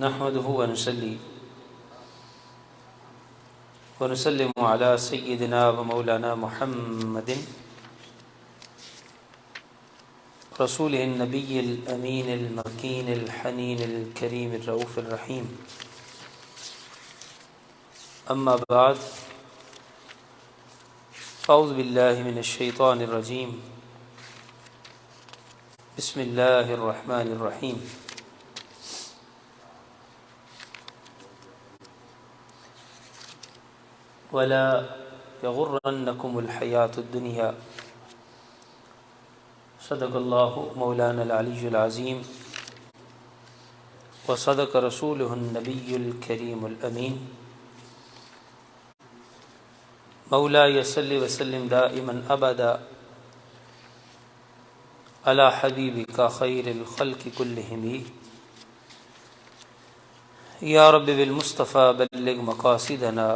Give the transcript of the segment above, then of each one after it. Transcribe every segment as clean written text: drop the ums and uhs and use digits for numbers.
نحمده ونسلم على سيدنا ومولانا محمد رسوله النبي الأمين المكين الحنين الكريم الرؤوف الرحيم. أما بعد، أعوذ بالله من الشيطان الرجيم. بسم الله الرحمن الرحيم. ولا يغرنكم الحياة الدنيا. صدق الله مولانا العلي العظيم وصدق رسوله النبي الكريم الأمين. مولاي صل وسلم دائما أبدا على حبيبك خير الخلق كلهم. يا رب بالمصطفى بلغ مقاصدنا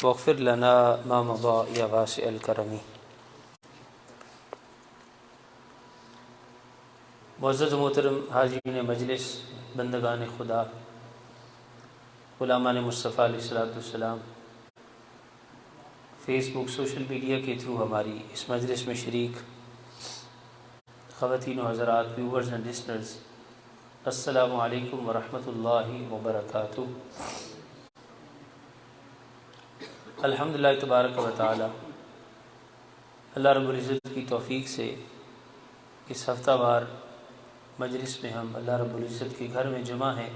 واغفر لنا ما مضى يا واسع الكرم. معزز محترم حاضرین مجلس، بندگان خدا، غلامان مصطفیٰ علیہ السلام، فیس بک سوشل میڈیا کے تھرو ہماری اس مجلس میں شریک خواتین و حضرات، ویورز اینڈ لسنرز، السلام علیکم ورحمۃ اللہ وبرکاتہ. الحمدللہ تبارک و تعالی، اللہ رب العزت کی توفیق سے اس ہفتہ وار مجلس میں ہم اللہ رب العزت کے گھر میں جمع ہیں.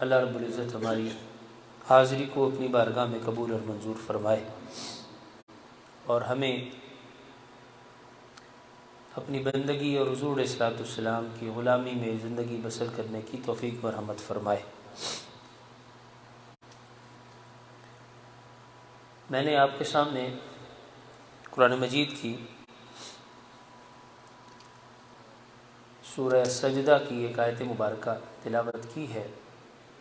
اللہ رب العزت ہماری حاضری کو اپنی بارگاہ میں قبول اور منظور فرمائے اور ہمیں اپنی بندگی اور حضور علیہ السلام کی غلامی میں زندگی بسر کرنے کی توفیق و رحمت فرمائے. میں نے آپ کے سامنے قرآن مجید کی سورہ سجدہ کی ایک آیت مبارکہ تلاوت کی ہے.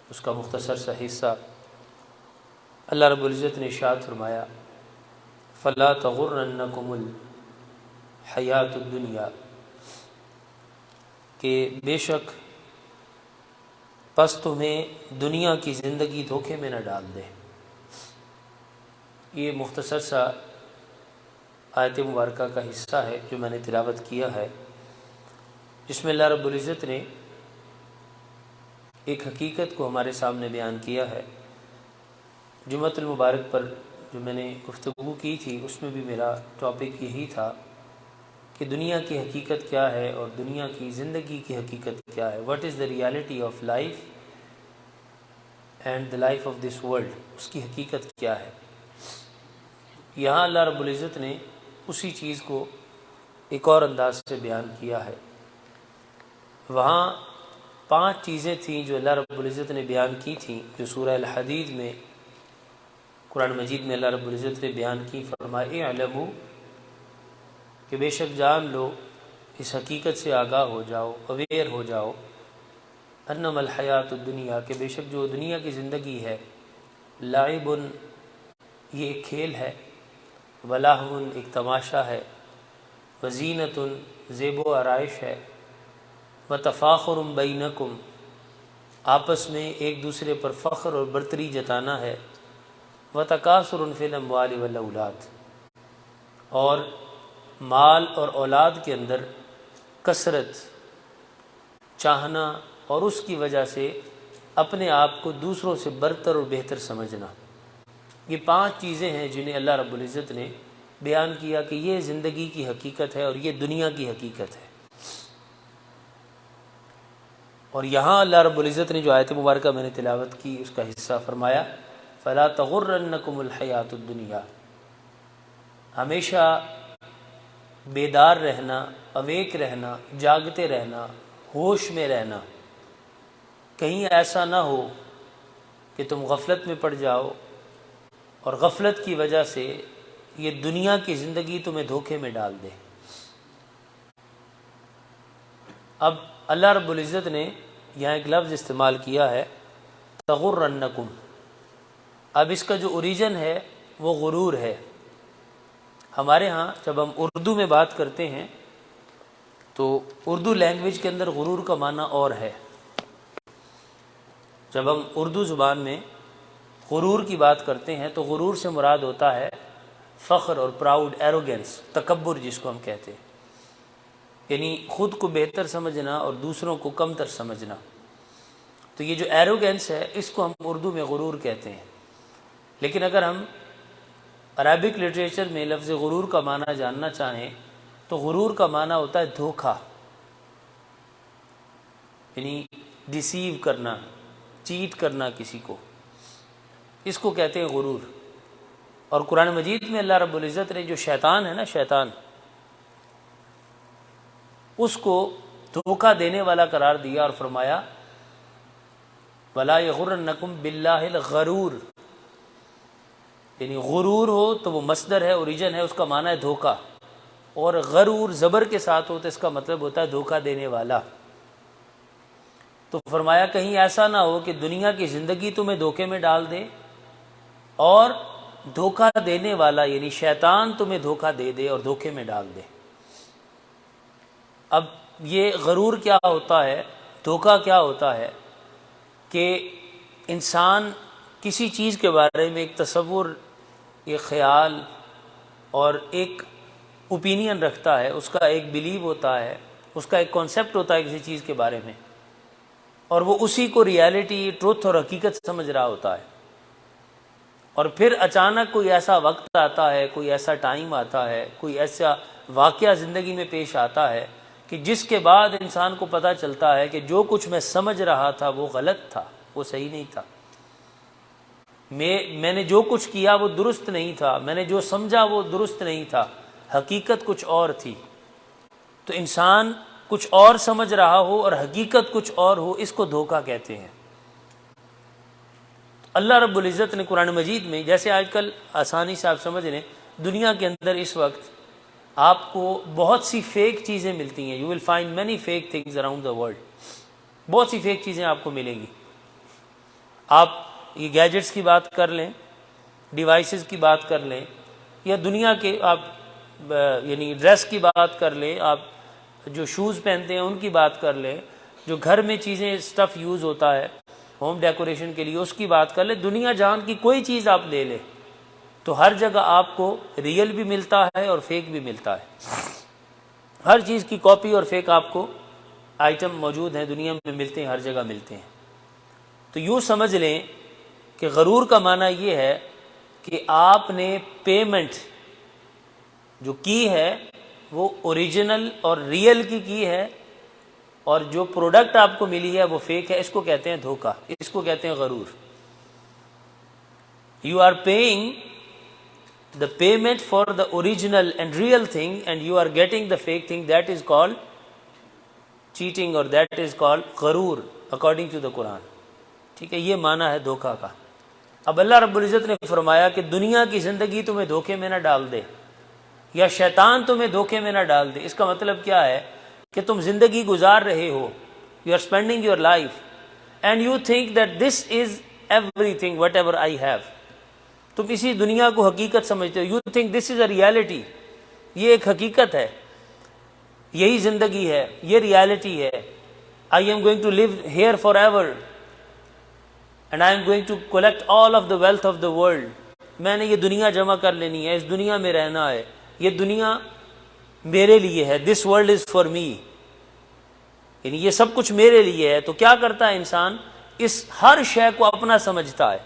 اس کا مختصر سا حصہ اللہ رب العزت نے ارشاد فرمایا، فَلَا تَغُرَّنَّكُمُ الْحَيَاةُ الدُّنْيَا، کہ بے شک پس تمہیں دنیا کی زندگی دھوکے میں نہ ڈال دے. یہ مختصر سا آیت مبارکہ کا حصہ ہے جو میں نے تلاوت کیا ہے، جس میں اللہ رب العزت نے ایک حقیقت کو ہمارے سامنے بیان کیا ہے. جمعۃ المبارک پر جو میں نے گفتگو کی تھی، اس میں بھی میرا ٹاپک یہی تھا کہ دنیا کی حقیقت کیا ہے اور دنیا کی زندگی کی حقیقت کیا ہے. What is the reality of life and the life of this world, اس کی حقیقت کیا ہے. یہاں اللہ رب العزت نے اسی چیز کو ایک اور انداز سے بیان کیا ہے. وہاں 5 چیزیں تھیں جو اللہ رب العزت نے بیان کی تھیں، جو سورہ الحدید میں قرآن مجید میں اللہ رب العزت نے بیان کی. فرمائے اعلموا، کہ بے شک جان لو، اس حقیقت سے آگاہ ہو جاؤ، اویئر ہو جاؤ، انما الحیات الدنیا، کہ بے شک جو دنیا کی زندگی ہے، لعب، یہ ایک کھیل ہے، ولہو، ایک تماشا ہے، وزینۃ، زیب و آرائش ہے، وتفاخر بینکم، آپس میں ایک دوسرے پر فخر اور برتری جتانا ہے، وتکاثر فی الاموال والاولاد، اور مال اور اولاد کے اندر کثرت چاہنا اور اس کی وجہ سے اپنے آپ کو دوسروں سے برتر اور بہتر سمجھنا. یہ 5 چیزیں ہیں جنہیں اللہ رب العزت نے بیان کیا کہ یہ زندگی کی حقیقت ہے اور یہ دنیا کی حقیقت ہے. اور یہاں اللہ رب العزت نے جو آیت مبارکہ میں نے تلاوت کی، اس کا حصہ فرمایا، فَلَا تَغُرَّنَّكُمُ الْحَيَاةُ الدُّنْيَا، ہمیشہ بیدار رہنا، اویک رہنا، جاگتے رہنا، ہوش میں رہنا. کہیں ایسا نہ ہو کہ تم غفلت میں پڑ جاؤ اور غفلت کی وجہ سے یہ دنیا کی زندگی تمہیں دھوکے میں ڈال دے. اب اللہ رب العزت نے یہاں ایک لفظ استعمال کیا ہے، تغرنکم. اب اس کا جو اوریجن ہے وہ غرور ہے. ہمارے ہاں جب ہم اردو میں بات کرتے ہیں تو اردو لینگویج کے اندر غرور کا معنی اور ہے. جب ہم اردو زبان میں غرور کی بات کرتے ہیں تو غرور سے مراد ہوتا ہے فخر اور پراؤڈ، ایروگینس، تکبر جس کو ہم کہتے ہیں، یعنی خود کو بہتر سمجھنا اور دوسروں کو کمتر سمجھنا۔ تو یہ جو ایروگینس ہے اس کو ہم اردو میں غرور کہتے ہیں۔ لیکن اگر ہم عربک لٹریچر میں لفظ غرور کا معنی جاننا چاہیں تو غرور کا معنی ہوتا ہے دھوکہ، یعنی ڈیسیو کرنا، چیٹ کرنا کسی کو، اس کو کہتے ہیں غرور۔ اور قرآن مجید میں اللہ رب العزت نے جو شیطان ہے نا، شیطان، اس کو دھوکہ دینے والا قرار دیا اور فرمایا وَلَا يَغُرَّنَّكُمْ بِاللَّهِ الْغَرُورُ، یعنی غرور ہو تو وہ مصدر ہے، اوریجن ہے، اس کا معنی ہے دھوکہ، اور غرور زبر کے ساتھ ہو تو اس کا مطلب ہوتا ہے دھوکہ دینے والا۔ تو فرمایا کہیں ایسا نہ ہو کہ دنیا کی زندگی تمہیں دھوکے میں ڈال دے اور دھوکہ دینے والا یعنی شیطان تمہیں دھوکہ دے دے اور دھوکے میں ڈال دے۔ اب یہ غرور کیا ہوتا ہے، دھوکہ کیا ہوتا ہے کہ انسان کسی چیز کے بارے میں ایک تصور، ایک خیال اور ایک اوپینین رکھتا ہے، اس کا ایک بلیو ہوتا ہے، اس کا ایک کانسیپٹ ہوتا ہے کسی چیز کے بارے میں، اور وہ اسی کو ریالٹی، ٹروتھ اور حقیقت سمجھ رہا ہوتا ہے۔ اور پھر اچانک کوئی ایسا وقت آتا ہے، کوئی ایسا ٹائم آتا ہے، کوئی ایسا واقعہ زندگی میں پیش آتا ہے کہ جس کے بعد انسان کو پتہ چلتا ہے کہ جو کچھ میں سمجھ رہا تھا وہ غلط تھا، وہ صحیح نہیں تھا، میں نے جو کچھ کیا وہ درست نہیں تھا، میں نے جو سمجھا وہ درست نہیں تھا، حقیقت کچھ اور تھی۔ تو انسان کچھ اور سمجھ رہا ہو اور حقیقت کچھ اور ہو، اس کو دھوکہ کہتے ہیں۔ اللہ رب العزت نے قرآن مجید میں، جیسے آج کل آسانی سے آپ سمجھ لیں، دنیا کے اندر اس وقت آپ کو بہت سی فیک چیزیں ملتی ہیں، you will find many fake things around the world, بہت سی فیک چیزیں آپ کو ملیں گی۔ آپ یہ گیجٹس کی بات کر لیں، ڈیوائسز کی بات کر لیں، یا دنیا کے آپ یعنی ڈریس کی بات کر لیں، آپ جو شوز پہنتے ہیں ان کی بات کر لیں، جو گھر میں چیزیں اسٹف یوز ہوتا ہے ہوم ڈیکوریشن کے لیے اس کی بات کر لیں، دنیا جہان کی کوئی چیز آپ لے لیں تو ہر جگہ آپ کو ریئل بھی ملتا ہے اور فیک بھی ملتا ہے۔ ہر چیز کی کاپی اور فیک آپ کو آئٹم موجود ہیں، دنیا میں ملتے ہیں، ہر جگہ ملتے ہیں۔ تو یوں سمجھ لیں کہ غرور کا معنی یہ ہے کہ آپ نے پیمنٹ جو کی ہے وہ اوریجنل اور ریئل کی ہے، اور جو پروڈکٹ آپ کو ملی ہے وہ فیک ہے، اس کو کہتے ہیں دھوکہ، اس کو کہتے ہیں غرور۔ You are paying the payment for the original and real thing and you are getting the fake thing, that is called cheating or that is called غرور according to the Quran۔ ٹھیک ہے، یہ معنی ہے دھوکہ کا۔ اب اللہ رب العزت نے فرمایا کہ دنیا کی زندگی تمہیں دھوکے میں نہ ڈال دے یا شیطان تمہیں دھوکے میں نہ ڈال دے۔ اس کا مطلب کیا ہے کہ تم زندگی گزار رہے ہو، you are spending your life and you think that this is everything whatever I have، تم اسی دنیا کو حقیقت سمجھتے ہو، you think this is a reality, یہ ایک حقیقت ہے، یہی زندگی ہے، یہ ریالٹی ہے، I am going to live here forever and I am going to collect all of the wealth of the world, میں نے یہ دنیا جمع کر لینی ہے، اس دنیا میں رہنا ہے، یہ دنیا میرے لیے ہے، this world is for me, یعنی یہ سب کچھ میرے لیے ہے۔ تو کیا کرتا ہے انسان، اس ہر شے کو اپنا سمجھتا ہے،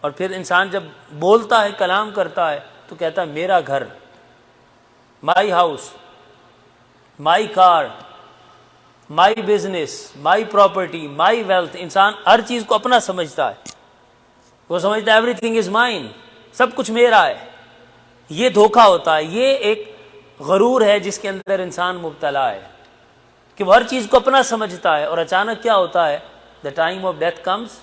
اور پھر انسان جب بولتا ہے، کلام کرتا ہے تو کہتا ہے میرا گھر، my house, my car, my business, my property, my wealth. انسان ہر چیز کو اپنا سمجھتا ہے، وہ سمجھتا ہے ایوری تھنگ از مائن، سب کچھ میرا ہے۔ یہ دھوکہ ہوتا ہے، یہ ایک غرور ہے جس کے اندر انسان مبتلا ہے کہ وہ ہر چیز کو اپنا سمجھتا ہے، اور اچانک کیا ہوتا ہے، the time of death comes,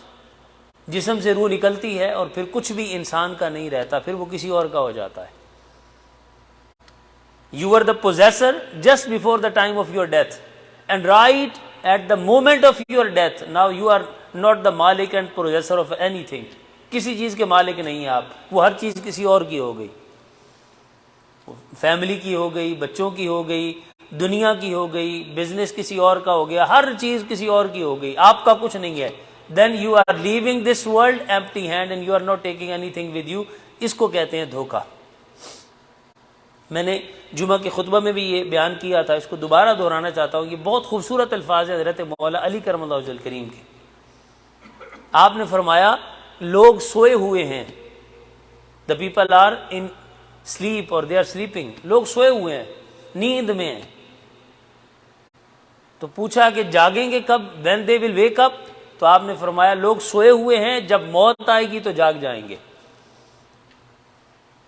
جسم سے روح نکلتی ہے اور پھر کچھ بھی انسان کا نہیں رہتا، پھر وہ کسی اور کا ہو جاتا ہے۔ You were the possessor just before the time of your death and right at the moment of your death now you are not the malik and possessor of anything، کسی چیز کے مالک نہیں ہیں آپ، وہ ہر چیز کسی اور کی ہو گئی، فیملی کی ہو گئی، بچوں کی ہو گئی، دنیا کی ہو گئی، بزنس کسی اور کا ہو گیا، ہر چیز کسی اور کی ہو گئی، آپ کا کچھ نہیں ہے۔ then you are leaving this world empty hand and you are not taking anything with you. اس کو کہتے ہیں دھوکہ. میں نے جمعہ کے خطبہ میں بھی یہ بیان کیا تھا, اس کو دوبارہ دہرانا چاہتا ہوں. یہ بہت خوبصورت الفاظ ہیں حضرت مولا علی کرم اللہ وجہ الکریم کے. آپ نے فرمایا لوگ سوئے ہوئے ہیں, the people are in sleep or they are sleeping, لوگ سوئے ہوئے ہیں, نیند میں ہیں. تو پوچھا کہ جاگیں گے کب, when they will wake up, تو آپ نے فرمایا لوگ سوئے ہوئے ہیں, جب موت آئے گی تو جاگ جائیں گے.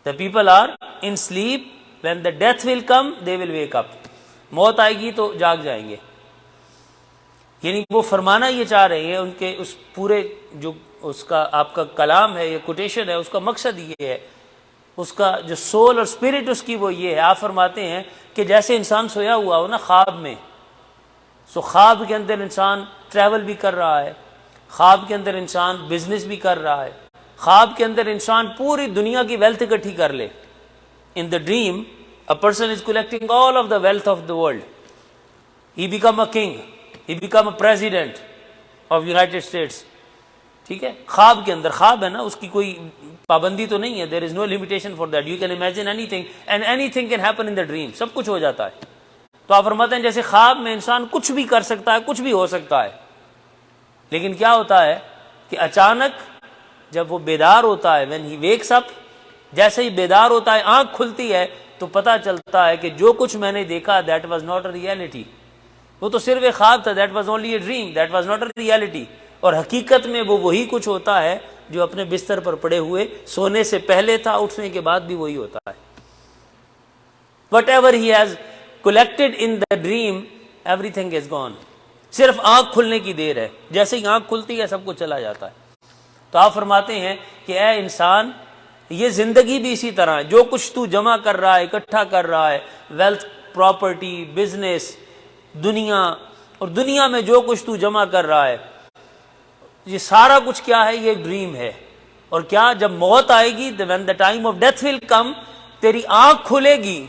the people are in sleep, when the death will come they will wake up. موت آئے گی تو جاگ جائیں گے. یعنی وہ فرمانا یہ چاہ رہے ہیں, ان کے اس پورے جو اس کا آپ کا کلام ہے, یہ کوٹیشن ہے, اس کا مقصد یہ ہے, اس کا جو سول اور اسپرٹ اس کی وہ یہ ہے. آپ فرماتے ہیں کہ جیسے انسان سویا ہوا ہو نا خواب میں, سو خواب کے اندر انسان ٹریول بھی کر رہا ہے, خواب کے اندر انسان بزنس بھی کر رہا ہے, خواب کے اندر انسان پوری دنیا کی ویلتھ اکٹھی کر لے. In the dream, a person is collecting all of the wealth of the world. He become a king. He become a president of United States. ٹھیک ہے, خواب کے اندر, خواب ہے نا, اس کی کوئی پابندی تو نہیں ہے. There is no limitation for that. You can imagine anything and anything can happen in the dream. سب کچھ ہو جاتا ہے. تو آپ فرماتے ہیں جیسے خواب میں انسان کچھ بھی کر سکتا ہے, کچھ بھی ہو سکتا ہے. لیکن کیا ہوتا ہے کہ اچانک جب وہ بیدار ہوتا ہے, when he wakes up, جیسے ہی بیدار ہوتا ہے, آنکھ کھلتی ہے, تو پتہ چلتا ہے کہ جو کچھ میں نے دیکھا that was not a reality. وہ تو صرف ایک خواب تھا, that was only a dream, that was not a reality. اور حقیقت میں وہ وہی کچھ ہوتا ہے جو اپنے بستر پر پڑے ہوئے سونے سے پہلے تھا, اٹھنے کے بعد بھی وہی ہوتا ہے. Whatever he has collected in the dream, everything is gone. صرف آنکھ کھلنے کی دیر ہے, جیسے ہی آنکھ کھلتی ہے سب کچھ چلا جاتا ہے. تو آپ فرماتے ہیں کہ اے انسان, یہ زندگی بھی اسی طرح ہے. جو کچھ تو جمع کر رہا ہے, اکٹھا کر رہا ہے, ویلتھ, پراپرٹی, بزنس, دنیا, اور دنیا میں جو کچھ تو جمع کر رہا ہے, یہ سارا کچھ کیا ہے, یہ ڈریم ہے. اور کیا جب موت آئے گی, when the time of death will come, تیری آنکھ کھلے گی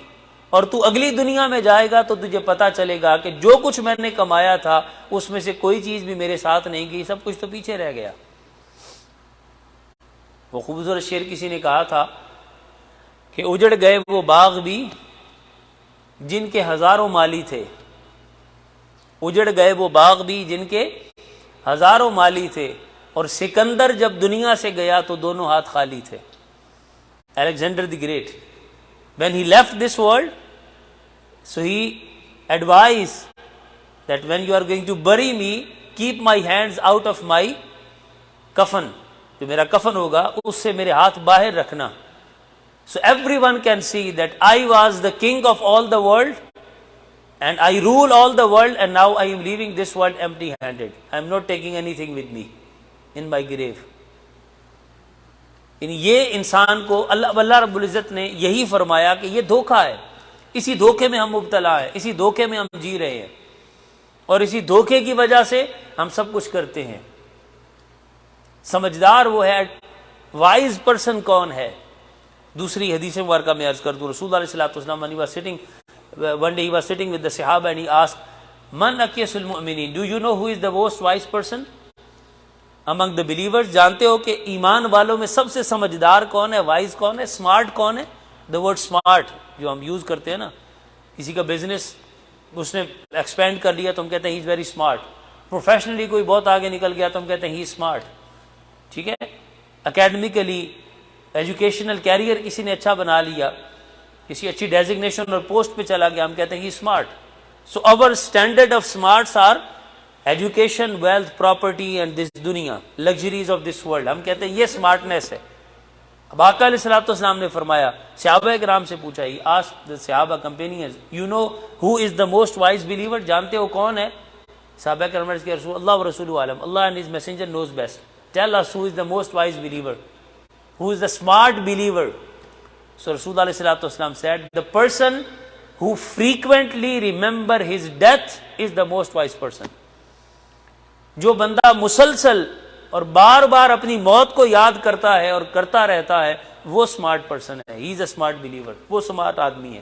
اور تو اگلی دنیا میں جائے گا, تو تجھے پتا چلے گا کہ جو کچھ میں نے کمایا تھا اس میں سے کوئی چیز بھی میرے ساتھ نہیں گئی, سب کچھ تو پیچھے رہ گیا. وہ خوبصورت شعر کسی نے کہا تھا کہ اجڑ گئے وہ باغ بھی جن کے ہزاروں مالی تھے, اجڑ گئے وہ باغ بھی جن کے ہزاروں مالی تھے, اور سکندر جب دنیا سے گیا تو دونوں ہاتھ خالی تھے. Alexander the Great, when he left this world, so he advised that when you are going to bury me, keep my hands out of my coffin. جو میرا کفن ہوگا اس سے میرے ہاتھ باہر رکھنا. So everyone can see that I was the king of all the world and I rule all the world, and now I am leaving this world empty handed. I am not taking anything with me in my grave. یعنی یہ انسان کو اللہ رب العزت نے یہی فرمایا کہ یہ دھوکہ ہے, اسی دھوکے میں ہم مبتلا ہیں, اسی دھوکے میں ہم جی رہے ہیں, اور اسی دھوکے کی وجہ سے ہم سب کچھ کرتے ہیں. سمجھدار وہ ہے, وائز پرسن کون ہے. دوسری حدیث مبارکہ میں عرض کر دوں, رسول اللہ علیہ السلام when he was sitting, one day he was sitting with the Sahaba and he asked, Man akyasul mu'minin, do you know who is the most wise person among the believers? جانتے ہو کہ ایمان والوں میں سب سے سمجھدار کون ہے, وائز کون ہے, سمارٹ کون ہے. the word smart جو ہم یوز کرتے ہیں نا, کسی کا بزنس اس نے ایکسپینڈ کر لیا تو ہم کہتے ہیں ہی از ویری اسمارٹ. پروفیشنلی کوئی بہت آگے نکل گیا تو ہم کہتے ہیں ہی اسمارٹ. ٹھیک ہے, اکیڈمیکلی ایجوکیشنل کیریئر کسی نے اچھا بنا لیا, کسی اچھی ڈیزگنیشن اور پوسٹ پہ چلا گیا, ہم کہتے ہیں he smart. So our standard of smarts are education, wealth, property and this دنیا, لگژریز آف دس ورلڈ. ہم کہتے ہیں یہ اسمارٹنیس ہے. اب آقا علیہ السلام نے فرمایا, صحابہ کرام سے پوچھا, ہی آسکڈ the صحابہ companions, you know who is the most wise believer, جانتے ہو کون ہے؟ صحابہ کرام نے کہا, رسول اللہ و رسول عالم, اللہ and his messenger knows best. Tell us who is the most wise believer, who is the smart believer. So Rasulullah علیہ السلام said, the person who frequently remember his death is the most wise person. جو بندہ مسلسل اور بار بار اپنی موت کو یاد کرتا ہے اور کرتا رہتا ہے, وہ اسمارٹ پرسن ہے. He is a smart believer, وہ اسمارٹ آدمی ہے.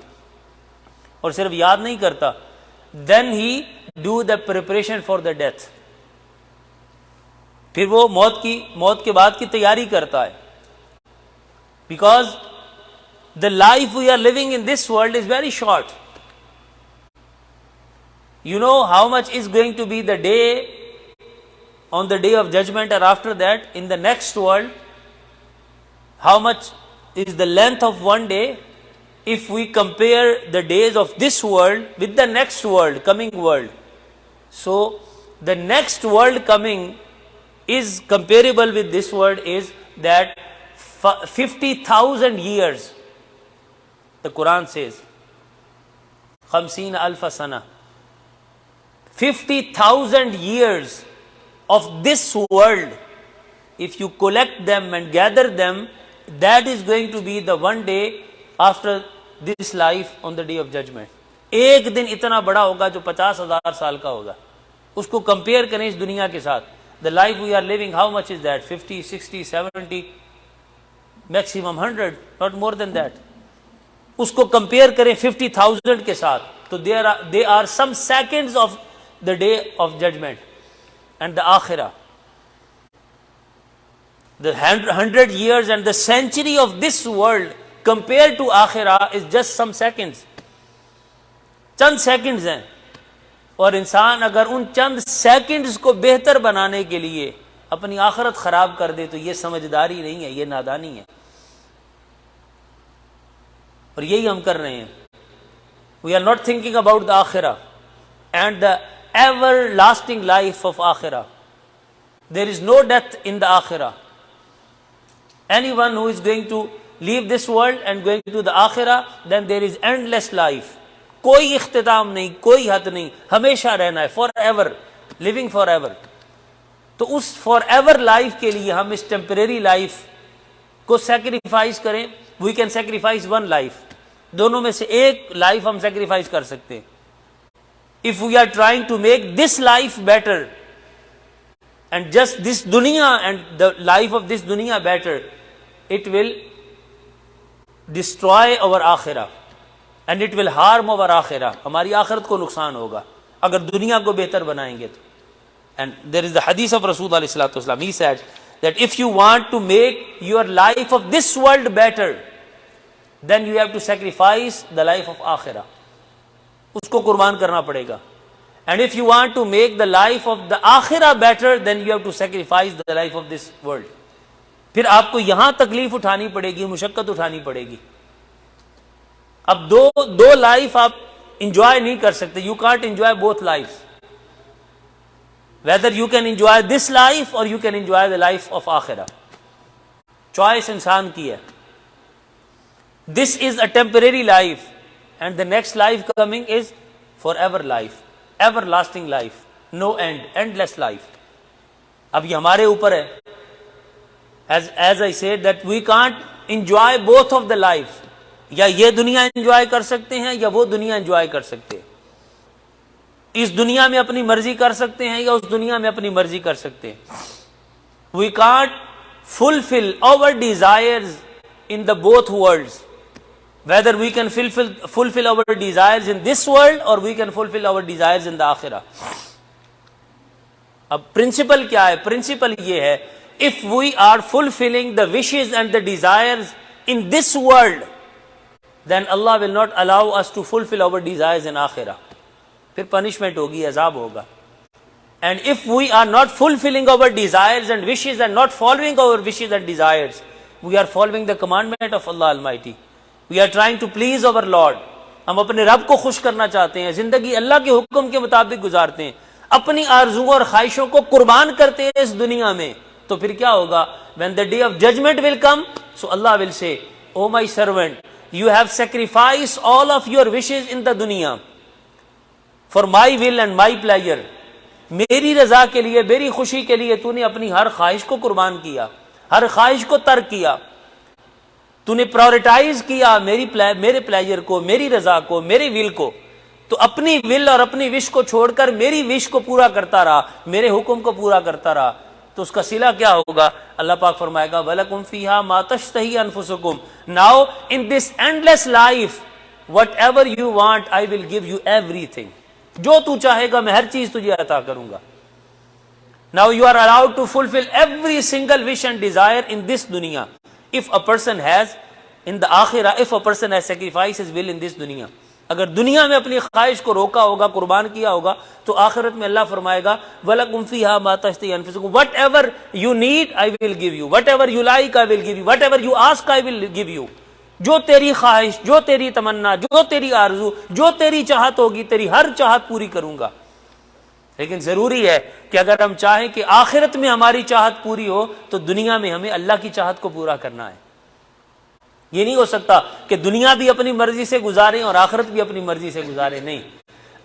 اور صرف یاد نہیں کرتا, then he do the preparation for the death. پھر وہ موت کے بعد کی تیاری کرتا ہے. Because the life we are living in this world is very short. You know how much is going to be the day on the day of judgment, or after that in the next world, how much is the length of one day if we compare the days of this world with the next world, coming world. So the next world coming is comparable with this world is that 50,000 years. The Quran says 50,000 sana, 50,000 years of this world, if you collect them and gather them, that is going to be the one day after this life on the day of judgment. ایک دن اتنا بڑا ہوگا جو 50,000 سال کا ہوگا. اس کو compare کریں اس دنیا کے ساتھ. The life we are living, how much is that? 50, 60, 70, maximum 100, not more than that. اس کو کمپیئر کریں 50,000 کے ساتھ, تو they are some seconds of the day of judgment and the akhirah. The 100 years and the century of this world compared to akhirah is just some seconds. چند seconds ہیں, اور انسان اگر ان چند سیکنڈز کو بہتر بنانے کے لیے اپنی آخرت خراب کر دے تو یہ سمجھداری نہیں ہے, یہ نادانی ہے. اور یہی ہم کر رہے ہیں. We are not thinking about the akhirah and the everlasting life of akhirah. There is no death in the akhirah. Anyone who is going to leave this world and going to the akhirah, then there is endless life. کوئی اختتام نہیں, کوئی حد نہیں, ہمیشہ رہنا ہے, forever, living forever. تو اس فار ایور لائف کے لیے ہم اس ٹیمپریری لائف کو سیکریفائز کریں. We can sacrifice one life, دونوں میں سے ایک لائف ہم سیکریفائز کر سکتے ہیں. If we are trying to make this life better and just this دنیا and the life of this دنیا better, it will destroy our آخرہ and it will harm our آخرہ. ہماری آخرت کو نقصان ہوگا اگر دنیا کو بہتر بنائیں گے تو. اینڈ دیر از دا حدیث آف رسول علیہ الصلوۃ والسلام, he said that if you want to make your life of this world better, then you have to sacrifice the life of akhirah. اس کو قربان کرنا پڑے گا. And if you want to make the life of the akhirah better, then you have to sacrifice the life of this world. پھر آپ کو یہاں تکلیف اٹھانی پڑے گی, مشقت اٹھانی پڑے گی. اب دو لائف آپ انجوائے نہیں کر سکتے. You can't enjoy both lives. Whether you can enjoy this life or you can enjoy the life of akhirah. Choice انسان کی ہے. This is a temporary life and the next life coming is forever life, everlasting life, no end, endless life. اب یہ ہمارے اوپر ہے. As I said that we can't enjoy both of the life. یا یہ دنیا انجوائے کر سکتے ہیں یا وہ دنیا انجوائے کر سکتے ہیں. اس دنیا میں اپنی مرضی کر سکتے ہیں یا اس دنیا میں اپنی مرضی کر سکتے ہیں. We can't fulfill our desires in the both worlds. Whether we can fulfill our desires in this world or we can fulfill our desires in the akhirah. اب پرنسپل کیا ہے؟ پرنسپل یہ ہے, if we are fulfilling the wishes and the desires in this world, then Allah will not allow us to fulfill our desires in akhirah. پھر punishment ہوگی, عذاب ہوگا. And if we are not fulfilling our desires and wishes and not following our wishes and desires, we are following the commandment of Allah Almighty. We are trying to please our Lord. ہم اپنے رب کو خوش کرنا چاہتے ہیں, زندگی اللہ کے حکم کے مطابق گزارتے ہیں, اپنی آرزوؤں اور خواہشوں کو قربان کرتے ہیں اس دنیا میں. تو پھر کیا ہوگا؟ When the day of judgment will come, so Allah will say, Oh my servant, you have sacrificed all of your wishes in the dunya for my will and my pleasure. میری رضا کے لیے, میری خوشی کے لیے تو نے اپنی ہر خواہش کو قربان کیا, ہر خواہش کو ترک کیا. تو نے پرائورٹائز کیا میرے پلیجر کو, میری رضا کو, میری ول کو. تو اپنی ول اور اپنی وش کو چھوڑ کر میری وش کو پورا کرتا رہا, میرے حکم کو پورا کرتا رہا. تو اس کا صلہ کیا ہوگا؟ اللہ پاک فرمائے گا وَلَكُمْ فِيهَا مَا تَشْتَهِي أَنفُسُكُمْ. Now in this endless life, whatever you want, I will give you everything. جو تو چاہے گا میں ہر چیز تجھے عطا کروں گا. Now you are allowed to fulfill every single wish and desire in this dunya. If a person has in the akhirah, if a person has sacrificed his will in this dunya, اگر دنیا میں اپنی خواہش کو روکا ہوگا, قربان کیا ہوگا, تو آخرت میں اللہ فرمائے گا وَلَكُمْ فِيهَا مَا تَشْتَهِي أَنفُسُكُمْ, whatever you need I will give you, whatever you like I will give you, whatever you ask I will give you. جو تیری خواہش, جو تیری تمنا, جو تیری آرزو, جو تیری چاہت ہوگی, تیری ہر چاہت پوری کروں گا. لیکن ضروری ہے کہ اگر ہم چاہیں کہ آخرت میں ہماری چاہت پوری ہو تو دنیا میں ہمیں اللہ کی چاہت کو پورا کرنا ہے. یہ نہیں ہو سکتا کہ دنیا بھی اپنی مرضی سے گزاریں اور آخرت بھی اپنی مرضی سے گزاریں. نہیں,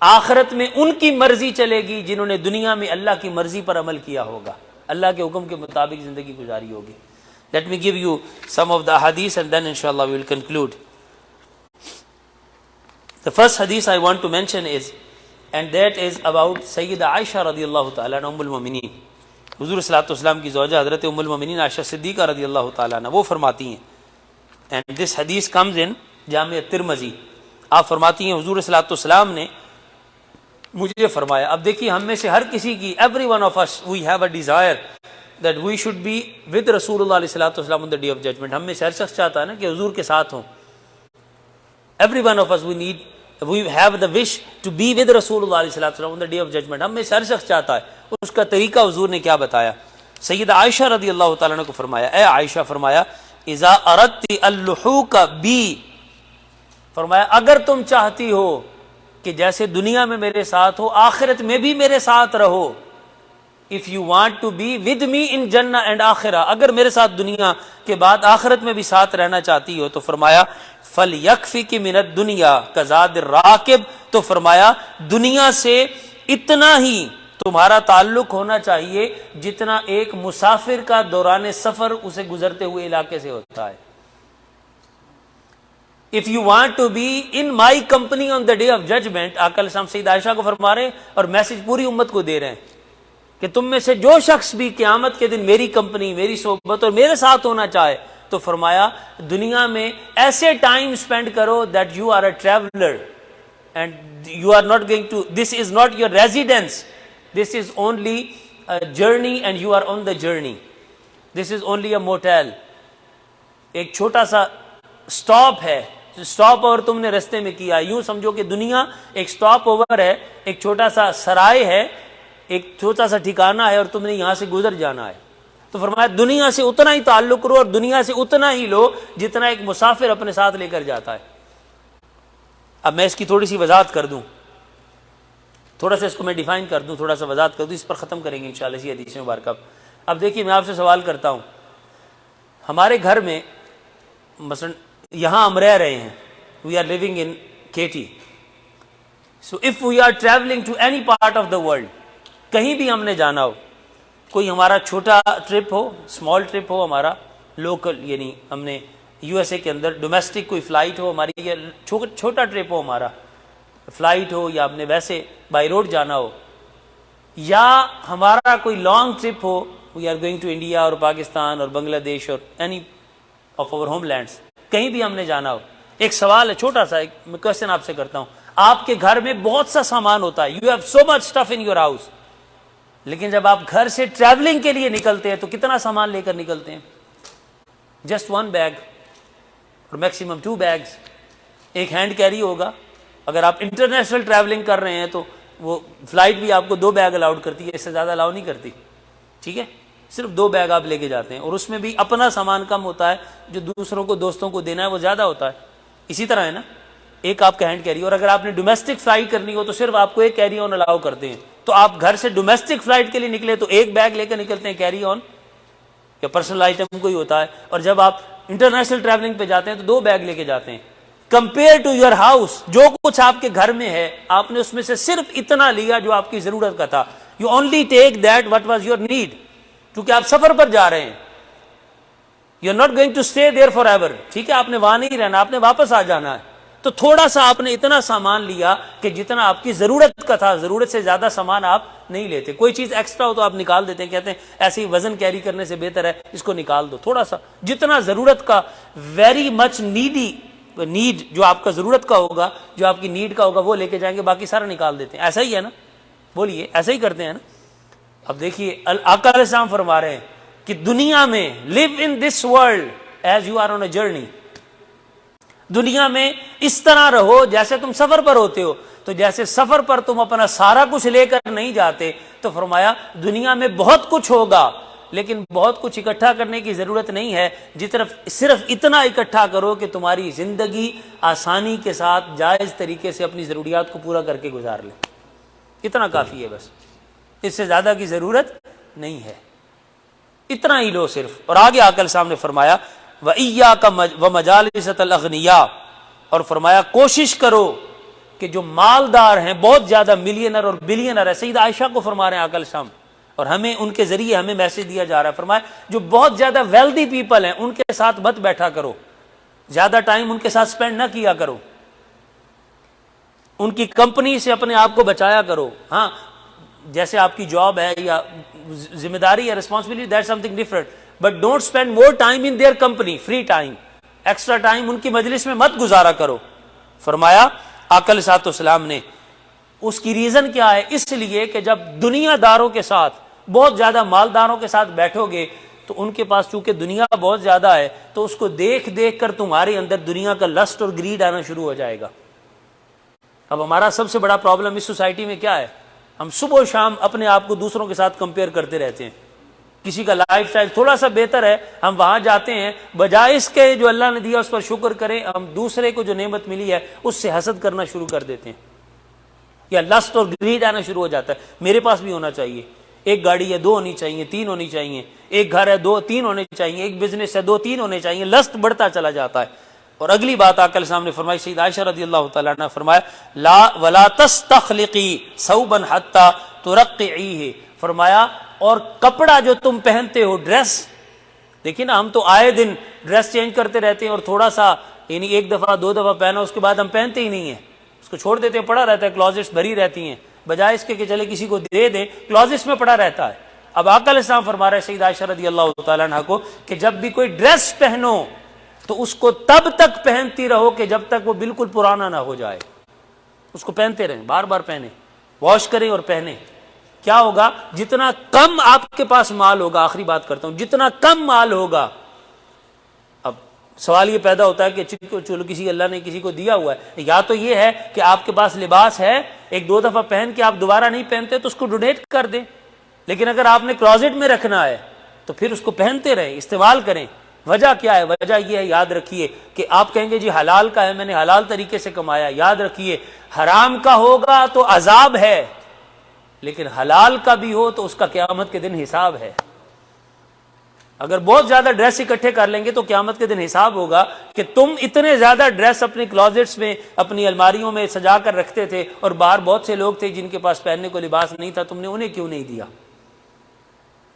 آخرت میں ان کی مرضی چلے گی جنہوں نے دنیا میں اللہ کی مرضی پر عمل کیا ہوگا, اللہ کے حکم کے مطابق زندگی گزاری ہوگی. Let me give you some of the hadith and then inshallah we will conclude. The first hadith I want to mention is, and that is about Sayyida Aisha radiyallahu ta'ala anha, Ummul Mu'minin. حضور صلی اللہ علیہ وسلم کی زوجہ حضرت ام المؤمنین عائشہ صدیقہ رضی اللہ تعالیٰ عنہ, وہ فرماتی ہیں, and this hadith comes in جامع ترمذی, آپ فرماتی ہیں حضور صلی اللہ علیہ وسلم نے مجھے فرمایا. اب دیکھیے ہم میں سے ہر کسی کی, every one of us we have a desire that we should be with رسول اللہ علیہ وسلم on the day of judgment. ہم میں سے ہر شخص چاہتا ہے نا کہ حضور کے ساتھ ہوں. Every one of us we have the wish to be with رسول اللہ علیہ وسلم on the day of judgment. ہم میں سے ہر شخص چاہتا ہے. اس کا طریقہ حضور نے کیا بتایا؟ سیدہ عائشہ رضی اللہ تعالیٰ عنہ کو فرمایا, اے عائشہ فرمایا اذا اردت اللحوق بی, فرمایا اگر تم چاہتی ہو کہ جیسے دنیا میں میرے ساتھ ہو آخرت میں بھی میرے ساتھ رہو, if you want to be with me in Jannah and آخرہ, اگر میرے ساتھ دنیا کے بعد آخرت میں بھی ساتھ رہنا چاہتی ہو تو فرمایا فَلْيَكْفِكِ مِنَ الدُّنْيَا كَزَادِ الرَّاكِبِ, تو فرمایا دنیا سے اتنا ہی تمہارا تعلق ہونا چاہیے جتنا ایک مسافر کا دوران سفر اسے گزرتے ہوئے علاقے سے ہوتا ہے. If you want to be in my company on the day of judgment, آقا علیہ السلام سیدہ عائشہ کو فرما رہے ہیں اور میسج پوری امت کو دے رہے ہیں کہ تم میں سے جو شخص بھی قیامت کے دن میری کمپنی, میری صحبت اور میرے ساتھ ہونا چاہے تو فرمایا دنیا میں ایسے ٹائم اسپینڈ کرو that you are a traveler and you are not going to, this is not your residence, this is only a journey and you are on the journey, this is only a motel. ایک چھوٹا سا stop ہے, stop over تم نے رستے میں کیا. یوں سمجھو کہ دنیا ایک سٹاپ اوور ہے, ایک چھوٹا سا سرائے ہے, ایک چھوٹا سا ٹھکانہ ہے اور تم نے یہاں سے گزر جانا ہے. تو فرمایا دنیا سے اتنا ہی تعلق کرو اور دنیا سے اتنا ہی لو جتنا ایک مسافر اپنے ساتھ لے کر جاتا ہے. اب میں اس کی تھوڑی سی وضاحت کر دوں, تھوڑا سا اس کو میں ڈیفائن کر دوں, تھوڑا سا وضاحت کر دوں, اس پر ختم کریں گے انشاءاللہ اسی حدیث مبارکہ. اب دیکھیے میں آپ سے سوال کرتا ہوں, ہمارے گھر میں مثلا یہاں ہم رہ رہے ہیں, we are living in city, so if we are travelling to any part of the world, کہیں بھی ہم نے جانا ہو, کوئی ہمارا چھوٹا ٹرپ ہو, اسمال ٹرپ ہو ہمارا لوکل, یعنی ہم نے یو ایس اے کے اندر ڈومیسٹک کوئی فلائٹ ہو ہماری, یا چھوٹا ٹرپ ہو ہمارا, فلائٹ ہو, یا ہم نے ویسے بائی روڈ جانا ہو, یا ہمارا کوئی لانگ ٹرپ ہو, we are going to India اور پاکستان اور بنگلہ دیش اور any of over home lands, کہیں بھی ہم نے جانا ہو. ایک سوال ہے چھوٹا سا, ایک کوشچن آپ سے کرتا ہوں. آپ کے گھر میں بہت سا سامان ہوتا ہے, you have so much stuff in your house, لیکن جب آپ گھر سے ٹریولنگ کے لیے نکلتے ہیں تو کتنا سامان لے کر نکلتے ہیں؟ جسٹ 1 بیگ اور میکسیمم 2 بیگز. ایک ہینڈ کیری ہوگا. اگر آپ انٹرنیشنل ٹریولنگ کر رہے ہیں تو وہ فلائٹ بھی آپ کو 2 بیگ الاؤڈ کرتی ہے, اس سے زیادہ الاؤ نہیں کرتی, ٹھیک ہے, صرف 2 بیگ آپ لے کے جاتے ہیں, اور اس میں بھی اپنا سامان کم ہوتا ہے, جو دوسروں کو دوستوں کو دینا ہے وہ زیادہ ہوتا ہے. اسی طرح ہے نا, ایک آپ کا ہینڈ کیری, اور اگر آپ نے ڈومیسٹک فلائٹ کرنی ہو تو صرف آپ کو ایک کیری آن الاؤ کرتے ہیں. تو آپ گھر سے ڈومیسٹک فلائٹ کے لیے نکلے تو 1 بیگ لے کر نکلتے ہیں کیری آن, یا پرسنل آئٹم کوئی ہوتا ہے, اور جب آپ انٹرنیشنل ٹریولنگ پہ جاتے ہیں تو 2 بیگ لے کے جاتے ہیں. کمپیئر ٹو یور ہاؤس, جو کچھ آپ کے گھر میں ہے آپ نے اس میں سے صرف اتنا لیا جو آپ کی ضرورت کا تھا. You only take that what was your need, کیونکہ آپ سفر پر جا رہے ہیں, you are not going to stay there forever, ٹھیک ہے, آپ نے وہاں نہیں رہنا, آپ نے واپس آ جانا ہے. تو تھوڑا سا آپ نے اتنا سامان لیا کہ جتنا آپ کی ضرورت کا تھا, ضرورت سے زیادہ سامان آپ نہیں لیتے. کوئی چیز ایکسٹرا ہو تو آپ نکال دیتے ہیں, کہتے ہیں ایسے ہی وزن کیری کرنے سے بہتر ہے اس کو نکال دو. تھوڑا سا جتنا ضرورت کا, ویری مچ نیڈ جو آپ کا ضرورت کا ہوگا, جو آپ کی نیڈ کا ہوگا وہ لے کے جائیں گے, باقی سارا نکال دیتے ہیں. ایسا ہی ہے نا, بولیے ایسا ہی کرتے ہیں نا. اب دیکھیے آقا علیہ السلام فرما رہے ہیں کہ دنیا میں live in this world as you are on a journey، دنیا میں اس طرح رہو جیسے تم سفر پر ہوتے ہو. تو جیسے سفر پر تم اپنا سارا کچھ لے کر نہیں جاتے، تو فرمایا دنیا میں بہت کچھ ہوگا لیکن بہت کچھ اکٹھا کرنے کی ضرورت نہیں ہے، صرف اتنا اکٹھا کرو کہ تمہاری زندگی آسانی کے ساتھ جائز طریقے سے اپنی ضروریات کو پورا کر کے گزار لے. اتنا کافی ہے، بس اس سے زیادہ کی ضرورت نہیں ہے، اتنا ہی لو صرف. اور آگے آ کر سامنے فرمایا وَإِيَّاكَ وَمَجَالِسَةَ الْأَغْنِيَاءِ، اور فرمایا کوشش کرو کہ جو مالدار ہیں، بہت زیادہ ملینر اور بلینر ہے. سیدہ عائشہ کو فرما رہے ہیں آقا علیہ السلام، اور ہمیں ان کے ذریعے ہمیں میسج دیا جا رہا ہے. فرمایا جو بہت زیادہ ویلدی پیپل ہیں ان کے ساتھ مت بیٹھا کرو، زیادہ ٹائم ان کے ساتھ سپینڈ نہ کیا کرو، ان کی کمپنی سے اپنے آپ کو بچایا کرو. ہاں جیسے آپ کی جاب ہے یا ذمہ داری ہے، responsibility, that something different, but don't spend more time in their company. Free time, extra time ان کی مجلس میں مت گزارا کرو. فرمایا آقا علیہ السلام نے اس کی ریزن کیا ہے؟ اس لیے کہ جب دنیا داروں کے ساتھ، بہت زیادہ مالداروں کے ساتھ بیٹھو گے تو ان کے پاس چونکہ دنیا بہت زیادہ ہے تو اس کو دیکھ دیکھ کر تمہارے اندر دنیا کا لسٹ اور گریڈ آنا شروع ہو جائے گا. اب ہمارا سب سے بڑا پرابلم اس سوسائٹی میں کیا ہے؟ ہم صبح و شام اپنے آپ کو دوسروں کے ساتھ کمپیئر کرتے رہتے ہیں. کسی کا لائف سٹائل تھوڑا سا بہتر ہے، ہم وہاں جاتے ہیں، بجائے اس کے جو اللہ نے دیا اس پر شکر کریں، ہم دوسرے کو جو نعمت ملی ہے اس سے حسد کرنا شروع کر دیتے ہیں، یا لسٹ اور گریڈ آنا شروع ہو جاتا ہے. میرے پاس بھی ہونا چاہیے، ایک گاڑی ہے 2 ہونی چاہیے، 3 ہونی چاہیے، ایک گھر ہے 2-3 ہونے چاہیے، ایک بزنس ہے 2-3 ہونے چاہیے. لسٹ بڑھتا چلا جاتا ہے. اور اگلی بات آقا علیہ السلام نے فرمائی، سیدہ عائشہ رضی اللہ تعالیٰ عنہ فرمایا لا ولا تستخلقی ثوبا حتى ترقعیہ، فرمایا اور کپڑا جو تم پہنتے ہو، ڈریس، دیکھیں نا ہم تو آئے دن ڈریس چینج کرتے رہتے ہیں، اور تھوڑا سا یعنی 1 دفعہ 2 دفعہ پہنا اس کے بعد ہم پہنتے ہی نہیں ہیں، اس کو چھوڑ دیتے ہیں، پڑا رہتا ہے، کلازٹس بھری رہتی ہیں، بجائے اس کے کہ چلے کسی کو دے دیں، کلازٹس میں پڑا رہتا ہے. اب آقا علیہ السلام فرما رہے ہیں سیدہ عائشہ رضی اللہ تعالیٰ عنہ کو کہ جب بھی کوئی ڈریس پہنو تو اس کو تب تک پہنتی رہو کہ جب تک وہ بالکل پرانا نہ ہو جائے. اس کو پہنتے رہیں، بار بار پہنیں، واش کریں اور پہنیں. کیا ہوگا؟ جتنا کم آپ کے پاس مال ہوگا، آخری بات کرتا ہوں، جتنا کم مال ہوگا، اب سوال یہ پیدا ہوتا ہے کہ چلو کسی اللہ نے کسی کو دیا ہوا ہے، یا تو یہ ہے کہ آپ کے پاس لباس ہے، 1-2 دفعہ پہن کے آپ دوبارہ نہیں پہنتے تو اس کو ڈونیٹ کر دیں. لیکن اگر آپ نے کلوزٹ میں رکھنا ہے تو پھر اس کو پہنتے رہیں، استعمال کریں. وجہ کیا ہے؟ وجہ یہ ہے، یاد رکھیے کہ آپ کہیں گے جی حلال کا ہے، میں نے حلال طریقے سے کمایا. یاد رکھیے حرام کا ہوگا تو عذاب ہے، لیکن حلال کا بھی ہو تو اس کا قیامت کے دن حساب ہے. اگر بہت زیادہ ڈریس اکٹھے کر لیں گے تو قیامت کے دن حساب ہوگا کہ تم اتنے زیادہ ڈریس اپنے کلوزٹس میں، اپنی الماریوں میں سجا کر رکھتے تھے، اور باہر بہت سے لوگ تھے جن کے پاس پہننے کو لباس نہیں تھا، تم نے انہیں کیوں نہیں دیا؟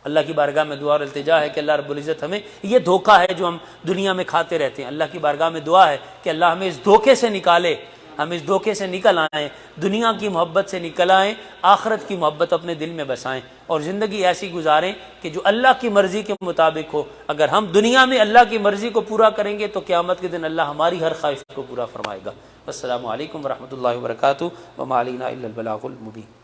اللہ کی بارگاہ میں دعا اور التجا ہے کہ اللہ رب العزت ہمیں، یہ دھوکہ ہے جو ہم دنیا میں کھاتے رہتے ہیں، اللہ کی بارگاہ میں دعا ہے کہ اللہ ہمیں اس دھوکے سے نکالے، ہم اس دھوکے سے نکل آئیں، دنیا کی محبت سے نکل آئیں، آخرت کی محبت اپنے دل میں بسائیں، اور زندگی ایسی گزاریں کہ جو اللہ کی مرضی کے مطابق ہو. اگر ہم دنیا میں اللہ کی مرضی کو پورا کریں گے تو قیامت کے دن اللہ ہماری ہر خواہش کو پورا فرمائے گا. السلام علیکم ورحمۃ اللہ وبرکاتہ. وما علینا الا البلاغ المبین.